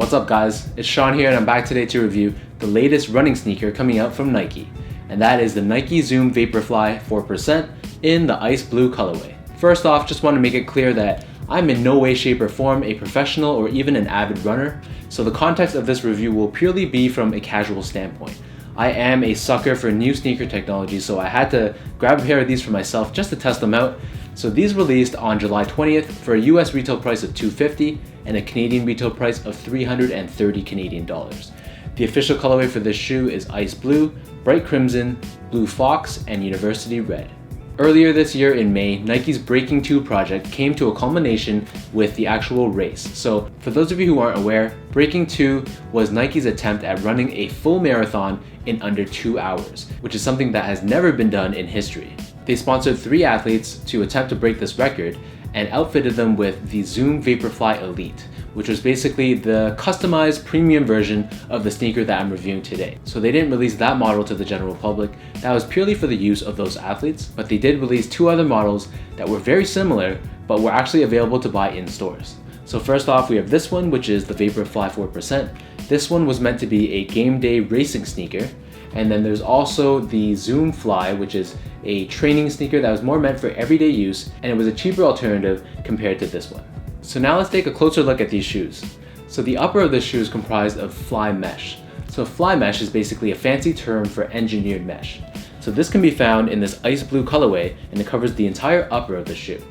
What's up guys, it's Sean here and I'm back today to review the latest running sneaker coming out from Nike, and that is the Nike Zoom Vaporfly 4% in the ice blue colorway. First off, just want to make it clear that I'm in no way, shape or form a professional or even an avid runner, so the context of this review will purely be from a casual standpoint. I am a sucker for new sneaker technology, so I had to grab a pair of these for myself just to test them out. So these released on July 20th for a US retail price of $250 and a Canadian retail price of $330 Canadian dollars. The official colorway for this shoe is ice blue, bright crimson, blue fox, and university red. Earlier this year in May, Nike's Breaking 2 project came to a culmination with the actual race. So for those of you who aren't aware, Breaking 2 was Nike's attempt at running a full marathon in under 2 hours, which is something that has never been done in history. They sponsored 3 athletes to attempt to break this record and outfitted them with the Zoom Vaporfly Elite, which was basically the customized premium version of the sneaker that I'm reviewing today. So they didn't release that model to the general public. That was purely for the use of those athletes, but they did release 2 other models that were very similar, but were actually available to buy in stores. So first off, we have this one, which is the Vaporfly 4%. This one was meant to be a game day racing sneaker. And then there's also the Zoom Fly, which is a training sneaker that was more meant for everyday use, and it was a cheaper alternative compared to this one. So now let's take a closer look at these shoes. So the upper of this shoe is comprised of fly mesh. So fly mesh is basically a fancy term for engineered mesh. So this can be found in this ice blue colorway, and it covers the entire upper of the shoe.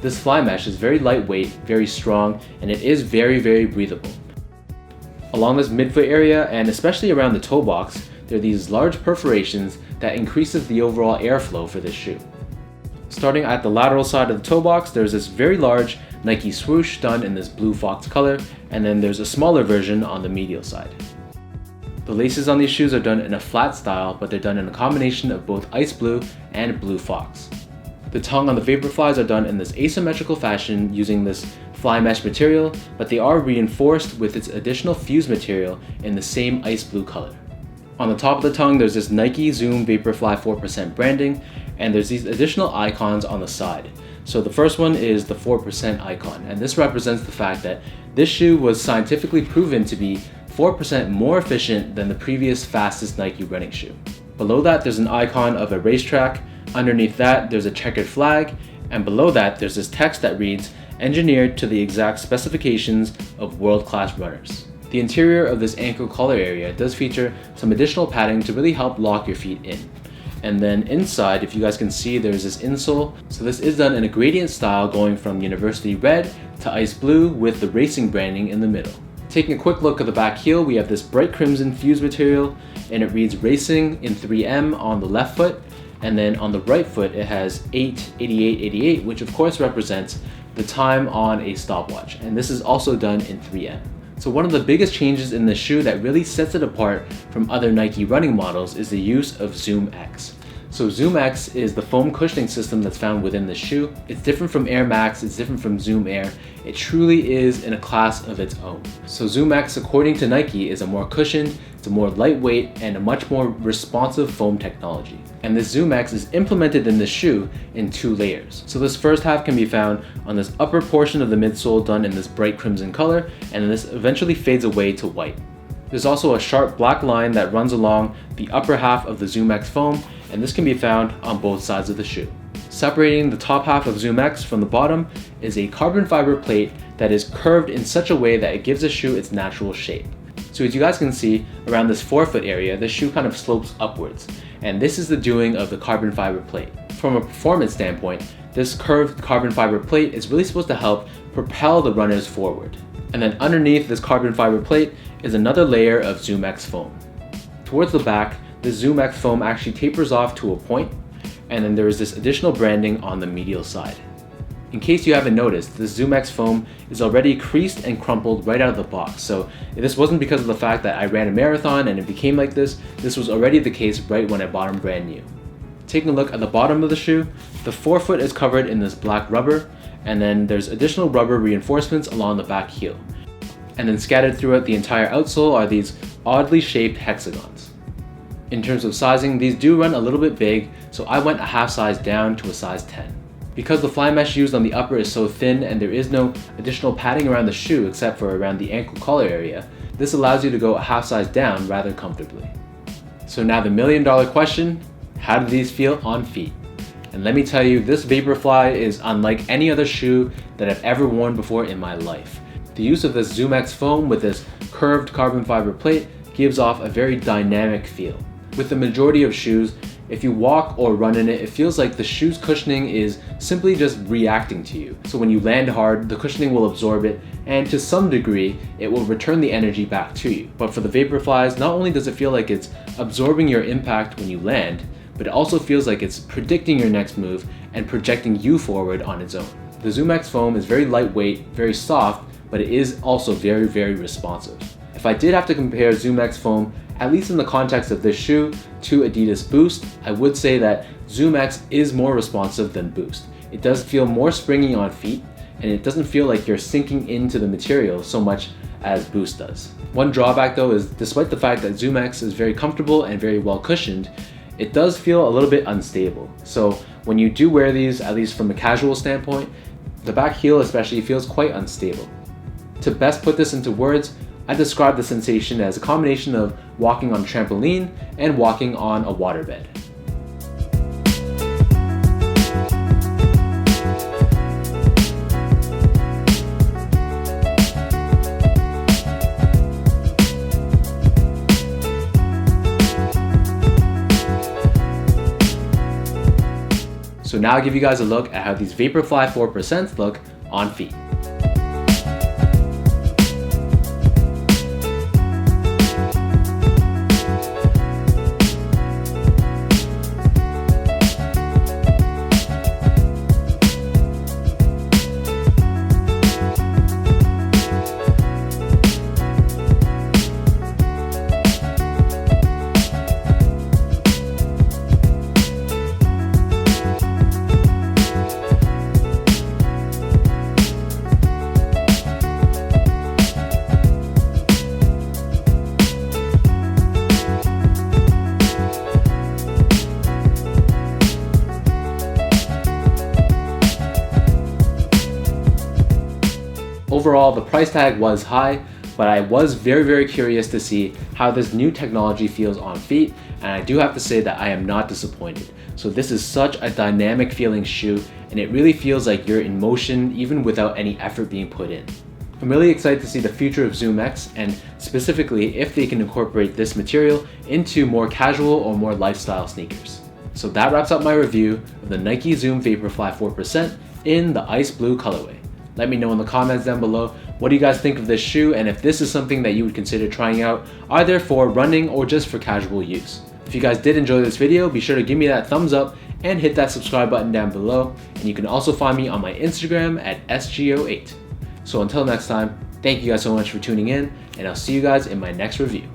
This fly mesh is very lightweight, very strong, and it is very breathable. Along this midfoot area, and especially around the toe box, there are these large perforations that increases the overall airflow for this shoe. Starting at the lateral side of the toe box, there's this very large Nike swoosh done in this blue fox color, and then there's a smaller version on the medial side. The laces on these shoes are done in a flat style, but they're done in a combination of both ice blue and blue fox. The tongue on the Vaporflies are done in this asymmetrical fashion using this fly mesh material, but they are reinforced with its additional fuse material in the same ice blue color. On the top of the tongue, there's this Nike Zoom Vaporfly 4% branding, and there's these additional icons on the side. So the first one is the 4% icon, and this represents the fact that this shoe was scientifically proven to be 4% more efficient than the previous fastest Nike running shoe. Below that, there's an icon of a racetrack. Underneath that, there's a checkered flag, and below that, there's this text that reads, "Engineered to the exact specifications of world-class runners." The interior of this ankle collar area does feature some additional padding to really help lock your feet in. And then inside, if you guys can see, there's this insole. So this is done in a gradient style going from university red to ice blue with the racing branding in the middle. Taking a quick look at the back heel, we have this bright crimson fuse material, and it reads racing in 3M on the left foot. And then on the right foot, it has 8:88:88, which of course represents the time on a stopwatch. And this is also done in 3M. So one of the biggest changes in this shoe that really sets it apart from other Nike running models is the use of ZoomX. So ZoomX is the foam cushioning system that's found within the shoe. It's different from Air Max, it's different from Zoom Air. It truly is in a class of its own. So ZoomX, according to Nike, is a more cushioned, it's a more lightweight, and a much more responsive foam technology. And this ZoomX is implemented in the shoe in 2 layers. So this first half can be found on this upper portion of the midsole done in this bright crimson color, and then this eventually fades away to white. There's also a sharp black line that runs along the upper half of the ZoomX foam, and this can be found on both sides of the shoe. Separating the top half of ZoomX from the bottom is a carbon fiber plate that is curved in such a way that it gives the shoe its natural shape. So as you guys can see, around this forefoot area, the shoe kind of slopes upwards, and this is the doing of the carbon fiber plate. From a performance standpoint, this curved carbon fiber plate is really supposed to help propel the runners forward. And then underneath this carbon fiber plate is another layer of ZoomX foam. Towards the back, the ZoomX foam actually tapers off to a point, and then there is this additional branding on the medial side. In case you haven't noticed, the ZoomX foam is already creased and crumpled right out of the box. So this wasn't because of the fact that I ran a marathon and it became like this. This was already the case right when I bought them brand new. Taking a look at the bottom of the shoe, the forefoot is covered in this black rubber, and then there's additional rubber reinforcements along the back heel. And then scattered throughout the entire outsole are these oddly shaped hexagons. In terms of sizing, these do run a little bit big, so I went a half size down to a size 10. Because the fly mesh used on the upper is so thin and there is no additional padding around the shoe except for around the ankle collar area, this allows you to go a half size down rather comfortably. So now the $1,000,000 question, how do these feel on feet? And let me tell you, this Vaporfly is unlike any other shoe that I've ever worn before in my life. The use of this ZoomX foam with this curved carbon fiber plate gives off a very dynamic feel. With the majority of shoes, if you walk or run in it, it feels like the shoe's cushioning is simply just reacting to you. So when you land hard, the cushioning will absorb it, and to some degree, it will return the energy back to you. But for the Vaporflies, not only does it feel like it's absorbing your impact when you land, but it also feels like it's predicting your next move and projecting you forward on its own. The ZoomX foam is very lightweight, very soft, but it is also very, very responsive. If I did have to compare ZoomX foam, at least in the context of this shoe, to Adidas Boost, I would say that ZoomX is more responsive than Boost. It does feel more springy on feet, and it doesn't feel like you're sinking into the material so much as Boost does. One drawback though is, despite the fact that ZoomX is very comfortable and very well cushioned, it does feel a little bit unstable. So when you do wear these, at least from a casual standpoint, the back heel especially feels quite unstable. To best put this into words, I describe the sensation as a combination of walking on a trampoline and walking on a waterbed. So now I'll give you guys a look at how these Vaporfly 4% look on feet. Overall, the price tag was high, but I was very, very curious to see how this new technology feels on feet, and I do have to say that I am not disappointed. So this is such a dynamic feeling shoe, and it really feels like you're in motion even without any effort being put in. I'm really excited to see the future of ZoomX, and specifically if they can incorporate this material into more casual or more lifestyle sneakers. So that wraps up my review of the Nike Zoom Vaporfly 4% in the ice blue colorway. Let me know in the comments down below, what do you guys think of this shoe, and if this is something that you would consider trying out, either for running or just for casual use. If you guys did enjoy this video, be sure to give me that thumbs up and hit that subscribe button down below, and you can also find me on my Instagram at SGO8. So until next time, thank you guys so much for tuning in, and I'll see you guys in my next review.